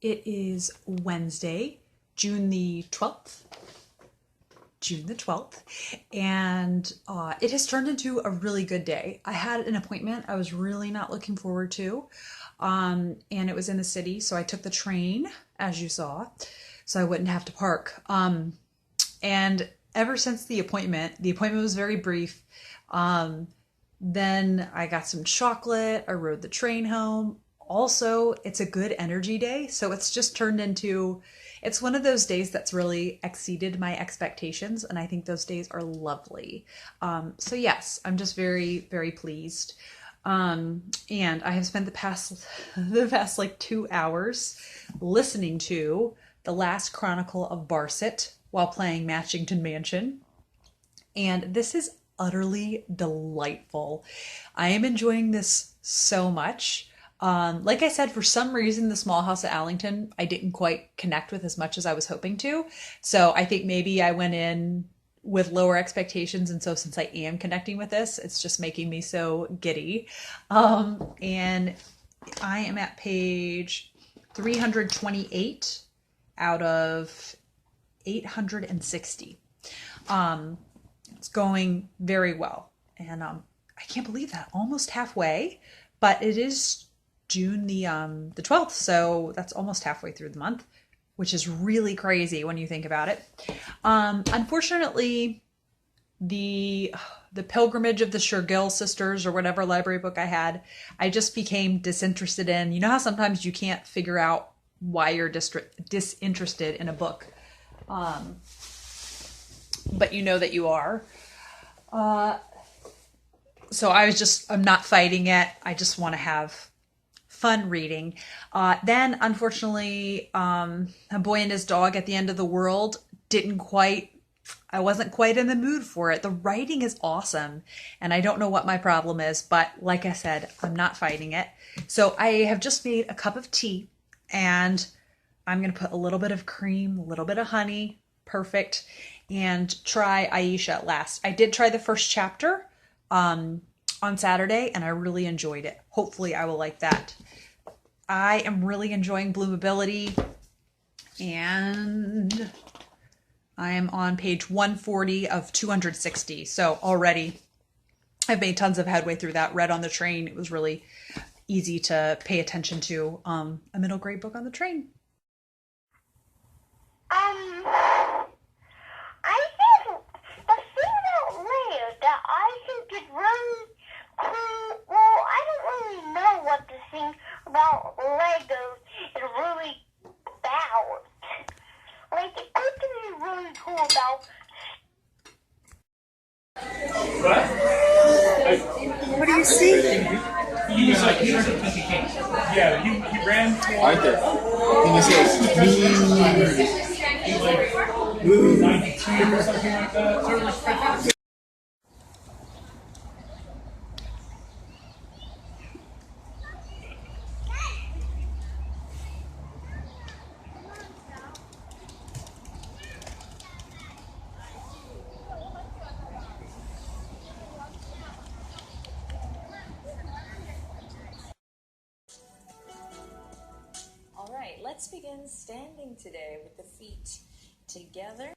It is Wednesday, June the 12th. June the 12th, and it has turned into a really good day. I had an appointment I was really not looking forward to, and it was in the city, so I took the train, as you saw, so I wouldn't have to park. And ever since the appointment was very brief. Then I got some chocolate, I rode the train home. Also, it's a good energy day, so it's just turned into, it's one of those days that's really exceeded my expectations, and I think those days are lovely. So yes, I'm just very, very pleased. And I have spent the past like 2 hours listening to the last Chronicle of Barset while playing Matchington Mansion. And this is utterly delightful. I am enjoying this so much. Like I said, for some reason, The Small House at Allington, I didn't quite connect with as much as I was hoping to. So I think maybe I went in with lower expectations. And so since I am connecting with this, it's just making me so giddy. And I am at page 328 out of 860. It's going very well. And I can't believe that, almost halfway, but it is June the 12th, so that's almost halfway through the month, which is really crazy when you think about it. Unfortunately, the Pilgrimage of the Shergill Sisters, or whatever library book I had, I just became disinterested in. You know how sometimes you can't figure out why you're disinterested in a book, but you know that you are. So I'm not fighting it. I just want to have fun reading. Then, unfortunately, A Boy and His Dog at the End of the World I wasn't quite in the mood for it. The writing is awesome, and I don't know what my problem is, but like I said, I'm not fighting it. So I have just made a cup of tea, and I'm going to put a little bit of cream, a little bit of honey, perfect, and try Aisha at last. I did try the first chapter on Saturday, and I really enjoyed it. Hopefully I will like that. I am really enjoying Bloomability, and I am on page 140 of 260. So already I've made tons of headway through that. Read on the train. It was really easy to pay attention to a middle grade book on the train. I think the thing about Leo that I think is really cool, well, I don't really know what the thing about Legos is really about. Like, it could be really cool about... What do you see? He's like, he yeah, he ran for... Right there. And it says, He's like 92 or something like that. Sort of like All right, let's begin standing today with the feet together.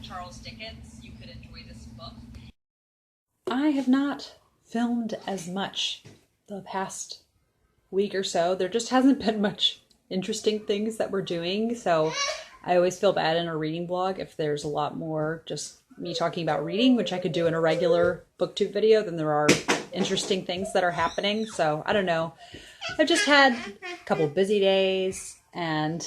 Charles Dickens, you could enjoy this book. I have not filmed as much the past week or so. There just hasn't been much interesting things that we're doing. So I always feel bad in a reading blog if there's a lot more just me talking about reading, which I could do in a regular booktube video, than there are interesting things that are happening. So I don't know. I've just had a couple of busy days and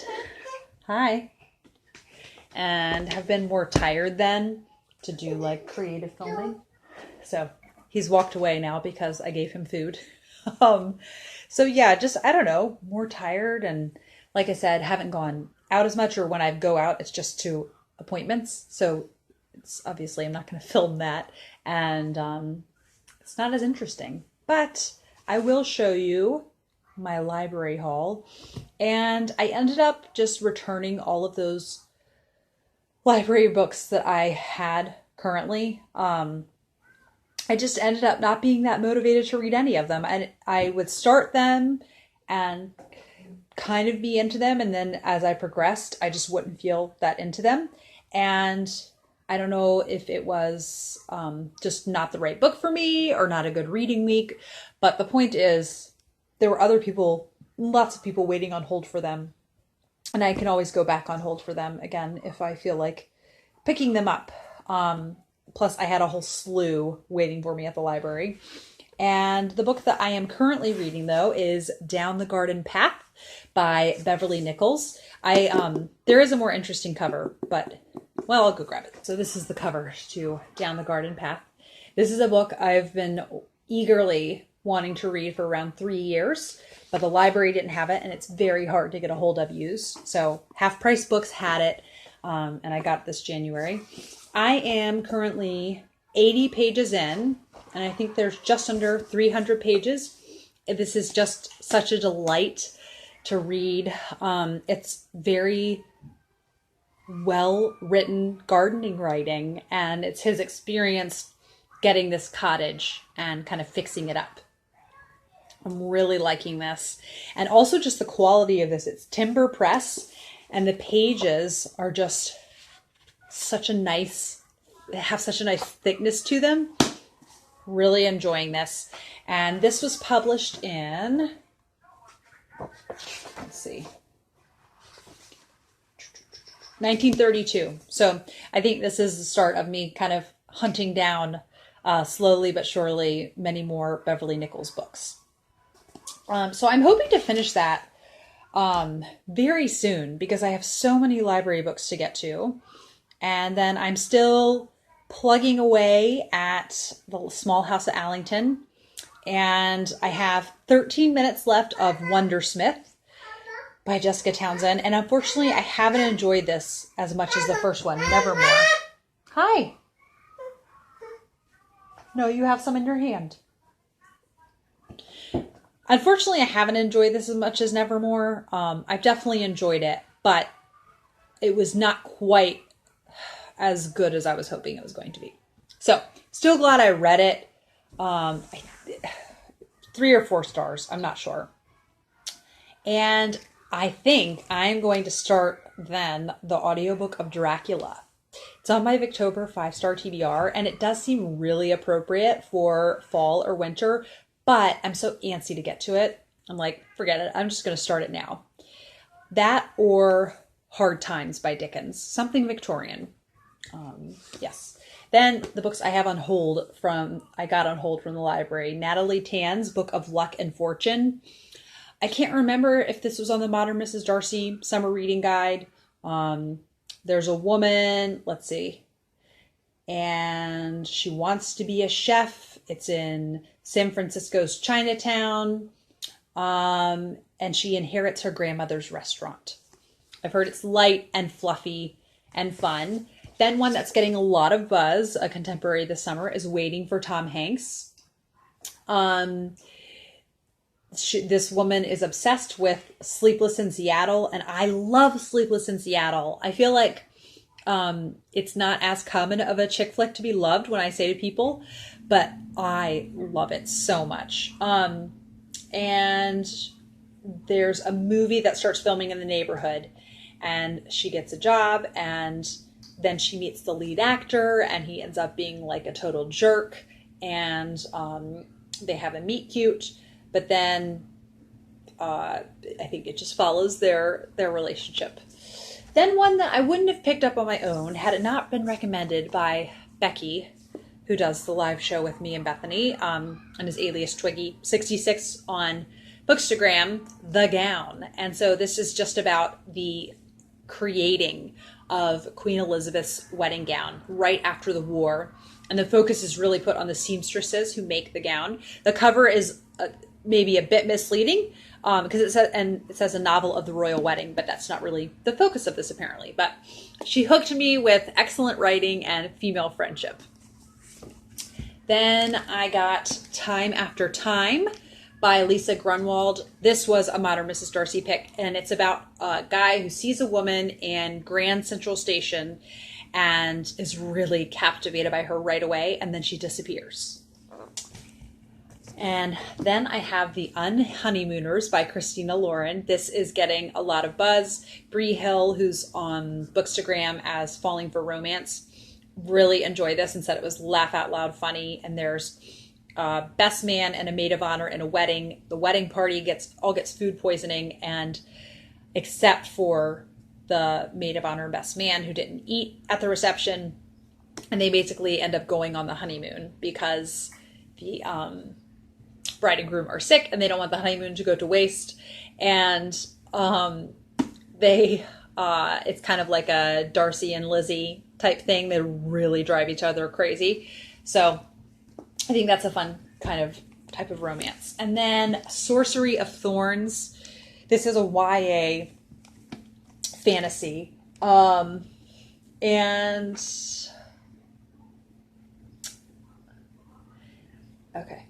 have been more tired than to do like creative filming. So he's walked away now because I gave him food. So yeah, just, I don't know, more tired. And like I said, haven't gone out as much, or when I go out, it's just to appointments. So it's obviously, I'm not going to film that. and it's not as interesting. But I will show you my library haul, and I ended up just returning all of those library books that I had currently. I just ended up not being that motivated to read any of them. And I would start them and kind of be into them. And then as I progressed, I just wouldn't feel that into them. And I don't know if it was just not the right book for me or not a good reading week. But the point is, there were other people, lots of people waiting on hold for them. And I can always go back on hold for them again if I feel like picking them up. Plus, I had a whole slew waiting for me at the library. And the book that I am currently reading, though, is Down the Garden Path by Beverly Nichols. There is a more interesting cover, but, well, I'll go grab it. So this is the cover to Down the Garden Path. This is a book I've been eagerly wanting to read for around 3 years, but the library didn't have it, and it's very hard to get a hold of used. So Half Price Books had it, and I got it this January. I am currently 80 pages in, and I think there's just under 300 pages. This is just such a delight to read. It's very well-written gardening writing, and it's his experience getting this cottage and kind of fixing it up. I'm really liking this. And also just the quality of this. It's timber press, and the pages are just such a nice, they have such a nice thickness to them. Really enjoying this. And this was published in, let's see, 1932. So I think this is the start of me kind of hunting down slowly but surely many more Beverly Nichols books. So I'm hoping to finish that very soon because I have so many library books to get to. And then I'm still plugging away at the Small House at Allington. And I have 13 minutes left of Wundersmith by Jessica Townsend. And unfortunately, I haven't enjoyed this as much as the first one, Nevermore. Hi. No, you have some in your hand. Unfortunately, I haven't enjoyed this as much as Nevermore. I've definitely enjoyed it, but it was not quite as good as I was hoping it was going to be. So, still glad I read it. 3 or 4 stars, I'm not sure. And I think I'm going to start then the audiobook of Dracula. It's on my Victober 5-star TBR, and it does seem really appropriate for fall or winter, but I'm so antsy to get to it. I'm like, forget it. I'm just going to start it now. That or Hard Times by Dickens. Something Victorian. Yes. Then the books I have on hold I got on hold from the library. Natalie Tan's Book of Luck and Fortune. I can't remember if this was on the Modern Mrs. Darcy Summer Reading Guide. There's a woman, let's see, and she wants to be a chef. It's in San Francisco's Chinatown, and she inherits her grandmother's restaurant. I've heard it's light and fluffy and fun. Then one that's getting a lot of buzz, a contemporary this summer, is Waiting for Tom Hanks. This woman is obsessed with Sleepless in Seattle, and I love Sleepless in Seattle. I feel like it's not as common of a chick flick to be loved when I say to people, but I love it so much. And there's a movie that starts filming in the neighborhood, and she gets a job, and then she meets the lead actor, and he ends up being like a total jerk, and they have a meet cute. But then I think it just follows their relationship. Then one that I wouldn't have picked up on my own had it not been recommended by Becky, who does the live show with me and Bethany, and is alias Twiggy66 on Bookstagram, The Gown. And so this is just about the creating of Queen Elizabeth's wedding gown right after the war. And the focus is really put on the seamstresses who make the gown. The cover is maybe a bit misleading because it says a novel of the royal wedding, but that's not really the focus of this apparently. But she hooked me with excellent writing and female friendship. Then I got Time After Time by Lisa Grunwald. This was a Modern Mrs. Darcy pick, and it's about a guy who sees a woman in Grand Central Station and is really captivated by her right away, and then she disappears. And then I have The Unhoneymooners by Christina Lauren. This is getting a lot of buzz. Bree Hill, who's on Bookstagram as Falling for Romance, really enjoyed this and said it was laugh out loud funny. And there's best man and a maid of honor in a wedding. The wedding party gets food poisoning, and except for the maid of honor and best man who didn't eat at the reception, and they basically end up going on the honeymoon because the bride and groom are sick and they don't want the honeymoon to go to waste. And it's kind of like a Darcy and Lizzie type thing. They really drive each other crazy. So I think that's a fun type of romance. And then Sorcery of Thorns. This is a YA fantasy. Okay.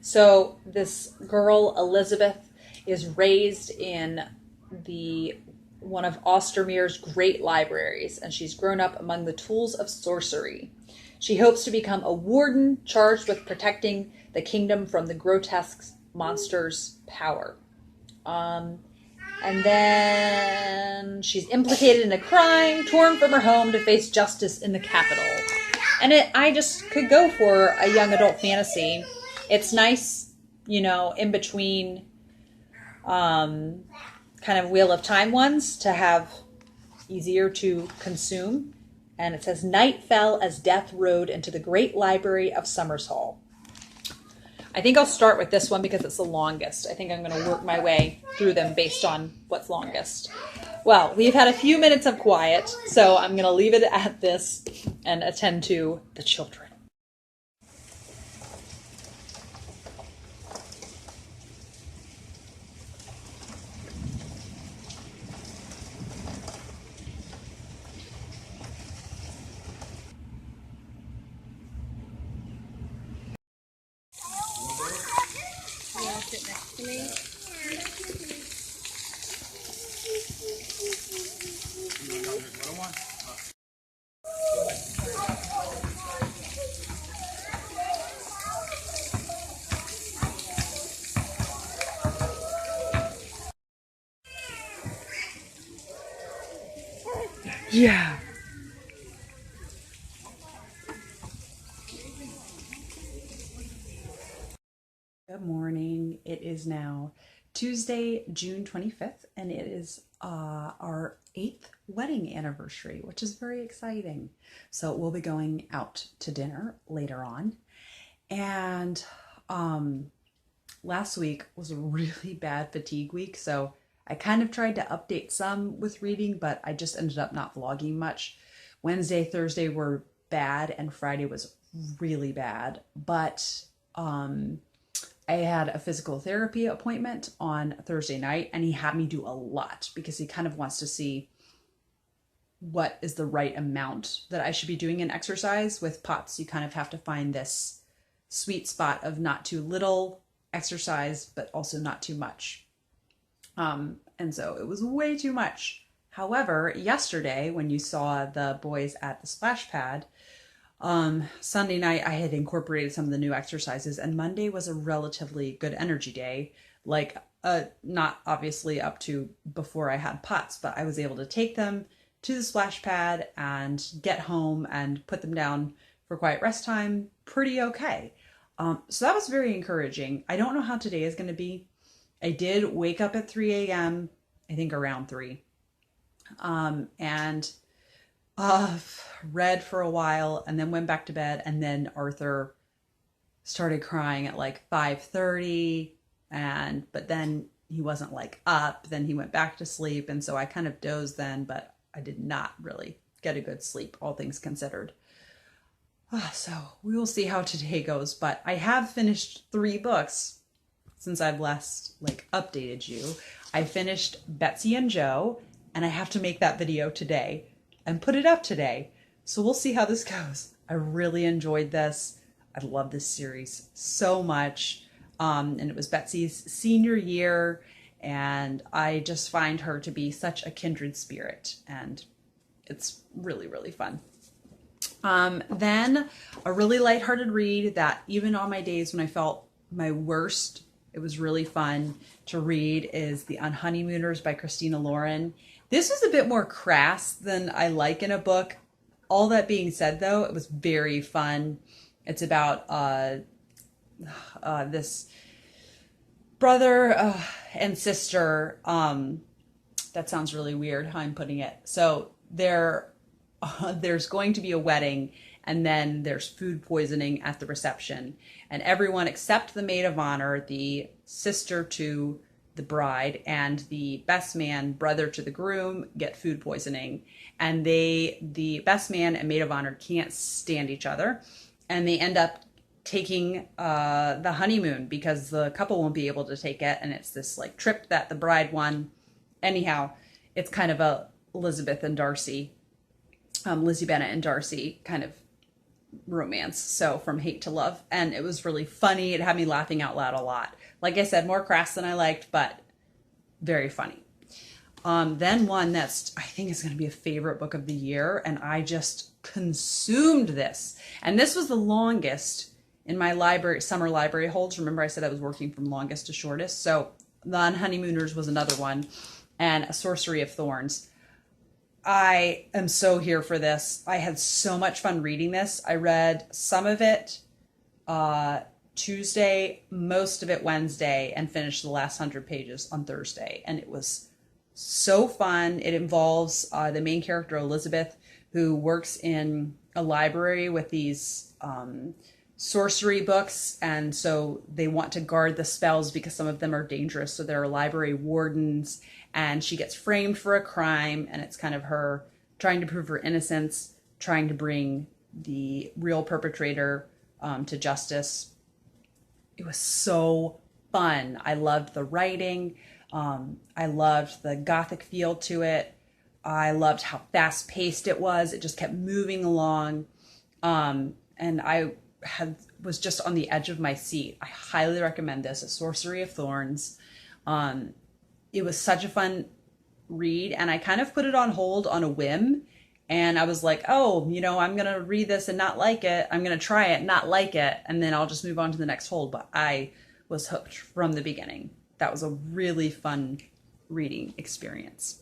So this girl, Elizabeth, is raised in one of Ostermere's great libraries, and she's grown up among the tools of sorcery. She hopes to become a warden charged with protecting the kingdom from the grotesque monster's power. And then she's implicated in a crime, torn from her home to face justice in the capital. And I just could go for a young adult fantasy. It's nice, in between kind of Wheel of Time ones to have easier to consume. And it says, night fell as death rode into the great library of Summers Hall. I think I'll start with this one because it's the longest. I think I'm going to work my way through them based on what's longest. Well, we've had a few minutes of quiet, so I'm going to leave it at this and attend to the children. Sit next to me. Yeah. Good morning. It is now Tuesday, June 25th, and it is our 8th wedding anniversary, which is very exciting. So we'll be going out to dinner later on. And last week was a really bad fatigue week, so I kind of tried to update some with reading, but I just ended up not vlogging much. Wednesday, Thursday were bad, and Friday was really bad. But I had a physical therapy appointment on Thursday night, and he had me do a lot because he kind of wants to see what is the right amount that I should be doing in exercise. With POTS, you kind of have to find this sweet spot of not too little exercise, but also not too much. And so it was way too much. However, yesterday when you saw the boys at the splash pad, Sunday night I had incorporated some of the new exercises, and Monday was a relatively good energy day. Like, not obviously up to before I had POTS, but I was able to take them to the splash pad and get home and put them down for quiet rest time pretty okay. So that was very encouraging. I don't know how today is going to be. I did wake up at 3 a.m., I think around 3, and read for a while and then went back to bed. And then Arthur started crying at like 5:30, but then he wasn't like up. Then he went back to sleep. And so I kind of dozed then, but I did not really get a good sleep, all things considered. So we will see how today goes, but I have finished 3 books since I've last updated you. I finished Betsy and Joe, and I have to make that video today and put it up today. So we'll see how this goes. I really enjoyed this. I love this series so much. And it was Betsy's senior year, and I just find her to be such a kindred spirit, and it's really, really fun. Then a really lighthearted read that even on my days when I felt my worst, it was really fun to read is The Unhoneymooners by Christina Lauren. This was a bit more crass than I like in a book. All that being said, though, it was very fun. It's about this brother and sister. That sounds really weird how I'm putting it. So there's going to be a wedding, and then there's food poisoning at the reception. And everyone except the maid of honor, the sister to the bride, and the best man, brother to the groom, get food poisoning. And the best man and maid of honor can't stand each other. And they end up taking the honeymoon because the couple won't be able to take it. And it's this like trip that the bride won. Anyhow, it's kind of a Lizzie Bennet and Darcy kind of romance. So from hate to love. And it was really funny. It had me laughing out loud a lot. Like I said, more crass than I liked, but very funny. Then one that's, I think is going to be a favorite book of the year. And I just consumed this. And this was the longest in my summer library holds. Remember I said I was working from longest to shortest. So The Unhoneymooners was another one. And A Sorcery of Thorns. I am so here for this. I had so much fun reading this. I read some of it Tuesday, most of it Wednesday, and finished the last 100 pages on Thursday. And it was so fun. It involves the main character, Elizabeth, who works in a library with these sorcery books. And so they want to guard the spells because some of them are dangerous. So there are library wardens, and she gets framed for a crime. And it's kind of her trying to prove her innocence, trying to bring the real perpetrator to justice. It was so fun. I loved the writing. I loved the gothic feel to it. I loved how fast paced it was. It just kept moving along. And I was just on the edge of my seat. I highly recommend this, A Sorcery of Thorns. It was such a fun read, and I kind of put it on hold on a whim. And I was like, oh, I'm going to read this and not like it. I'm going to try it, not like it, and then I'll just move on to the next hold. But I was hooked from the beginning. That was a really fun reading experience.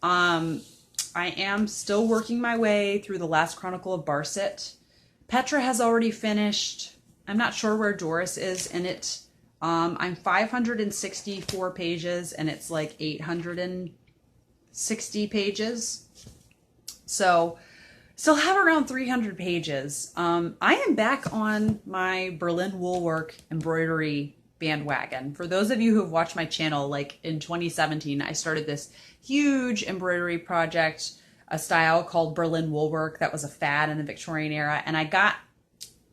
I am still working my way through the last Chronicle of Barset. Petra has already finished. I'm not sure where Doris is in it. I'm 564 pages, and it's like 860 pages. So still have around 300 pages. I am back on my Berlin woolwork embroidery bandwagon. For those of you who have watched my channel, like in 2017, I started this huge embroidery project, a style called Berlin woolwork that was a fad in the Victorian era. And I got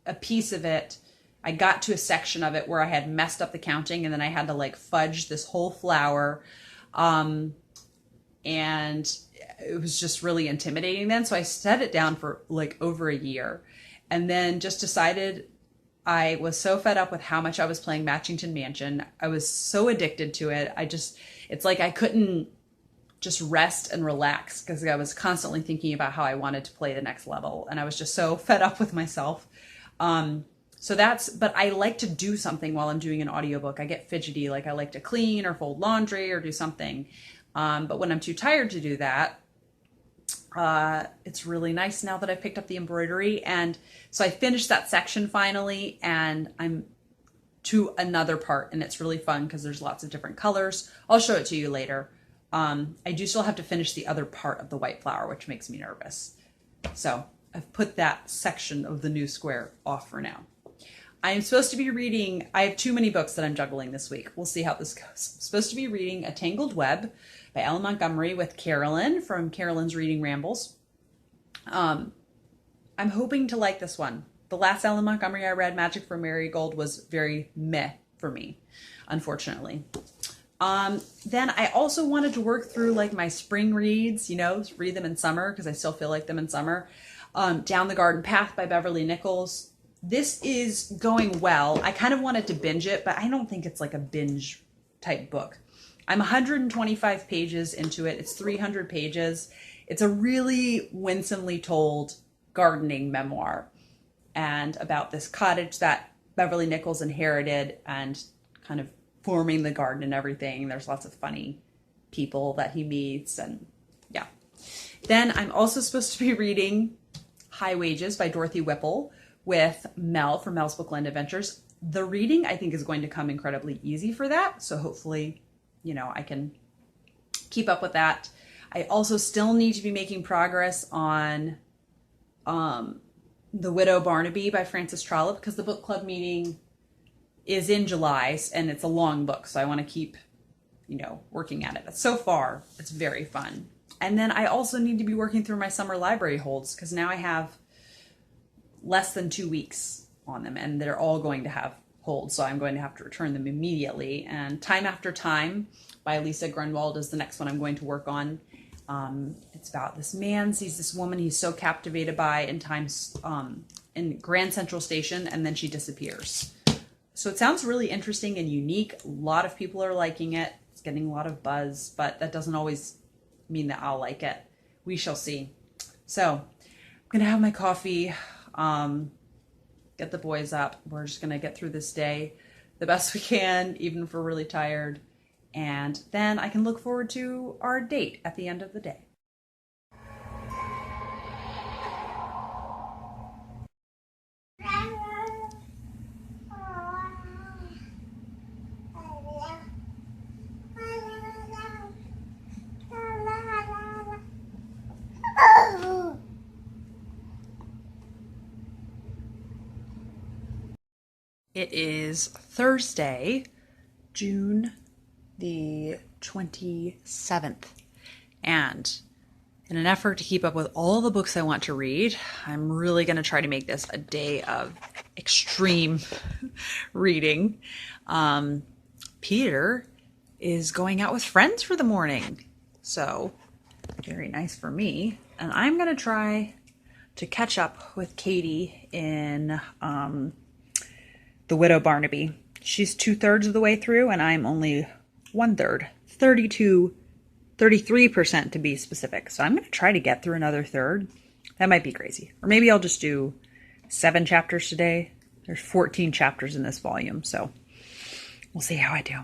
a piece of it. I got to a section of it where I had messed up the counting, and then I had to like fudge this whole flower. And it was just really intimidating then. So I set it down for like over a year, and then just decided I was so fed up with how much I was playing Matchington Mansion. I was so addicted to it. It's like I couldn't just rest and relax because I was constantly thinking about how I wanted to play the next level. And I was just so fed up with myself. But I like to do something while I'm doing an audiobook. I get fidgety, like I like to clean or fold laundry or do something. But when I'm too tired to do that, it's really nice now that I've picked up the embroidery. And so I finished that section finally, and I'm to another part, and it's really fun because there's lots of different colors. I'll show it to you later. I do still have to finish the other part of the white flower, which makes me nervous. So I've put that section of the new square off for now. I'm supposed to be reading, I have too many books that I'm juggling this week. We'll see how this goes. I'm supposed to be reading A Tangled Web by Ellen Montgomery with Carolyn from Carolyn's Reading Rambles. I'm hoping to like this one. The last Ellen Montgomery I read, Magic for Marigold, was very meh for me, unfortunately. Then I also wanted to work through like my spring reads, read them in summer because I still feel like them in summer. Down the Garden Path by Beverly Nichols. This is going well. I kind of wanted to binge it, but I don't think it's like a binge type book. I'm 125 pages into it. It's 300 pages. It's a really winsomely told gardening memoir and about this cottage that Beverly Nichols inherited and kind of forming the garden and everything. There's lots of funny people that he meets, and yeah. Then I'm also supposed to be reading High Wages by Dorothy Whipple with Mel from Mel's Bookland Adventures. The reading, I think, is going to come incredibly easy for that. So hopefully, you know, I can keep up with that. I also still need to be making progress on The Widow Barnaby by Frances Trollope, because the book club meeting is in July and it's a long book. So I want to keep, you know, working at it. But so far, it's very fun. And then I also need to be working through my summer library holds, because now I have less than 2 weeks on them and they're all going to have holds. So I'm going to have to return them immediately. And Time After Time by Lisa Grunwald is the next one I'm going to work on. It's about this man sees this woman he's so captivated by in Grand Central Station, and then she disappears. So it sounds really interesting and unique. A lot of people are liking it. It's getting a lot of buzz, but that doesn't always mean that I'll like it. We shall see. So I'm gonna have my coffee, get the boys up. We're just gonna get through this day the best we can, even if we're really tired. And then I can look forward to our date at the end of the day. It is Thursday, June the 27th, and in an effort to keep up with all the books I want to read, I'm really going to try to make this a day of extreme reading. Peter is going out with friends for the morning, so very nice for me. And I'm going to try to catch up with Katie in The Widow Barnaby. She's 2/3 of the way through, and I'm only 1/3, 33% to be specific. So I'm going to try to get through another third. That might be crazy. Or maybe I'll just do 7 chapters today. There's 14 chapters in this volume, so we'll see how I do.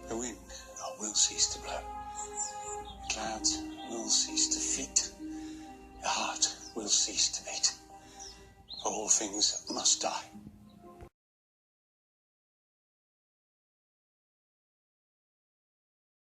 The wind will cease to blow. Clouds will cease to flit. The heart will cease to beat. All things must die.